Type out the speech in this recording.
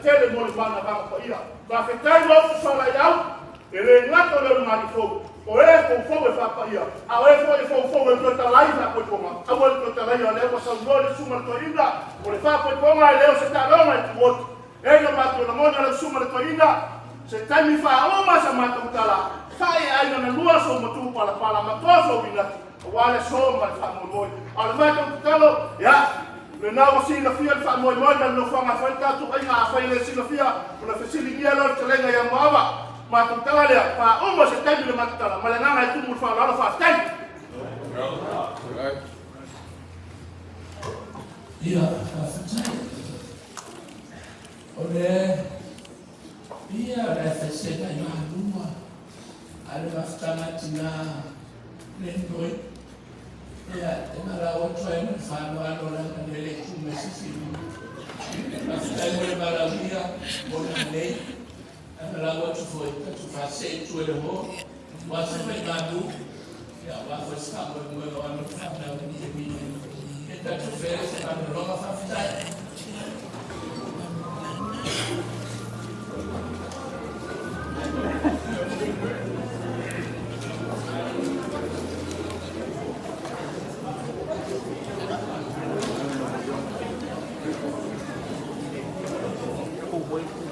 tele mo le mana ba pa ia ba ke tai mo fa la ia ele ngato le ma fo o e fo e fa pa ia a o e fo e to ta lai na ko ma a mo to ta lai le ko sa no le suma to ina o le fa ko ma le o se ta lo ma tu e no ma to mo na le suma to ina se tai mi fa o ma sa ma to ta la sai ai na lua so mo tu pa la ma to so bina wale so ma fa mo mo al ma to ta lo ya le na si la fia fa mo mo na no fa ma fa ta tu ai na fa le si la fia la fasili ni lo tlenga ya mama ma tu tala le pa o mo se tai le ma tala ma le na tu mo fa la fa tai ia fa tai ole ia le fasili ya luma ale ma sta tina le noi ia e ma la otro e mi fa no allora le come si ma stai le maraviglia con lei e la otro foi tu fa sei tu le ho ma se mai madu ia va fa sta con noi lo hanno fatto da mi e da tu fare se fanno roba fa fai Wait.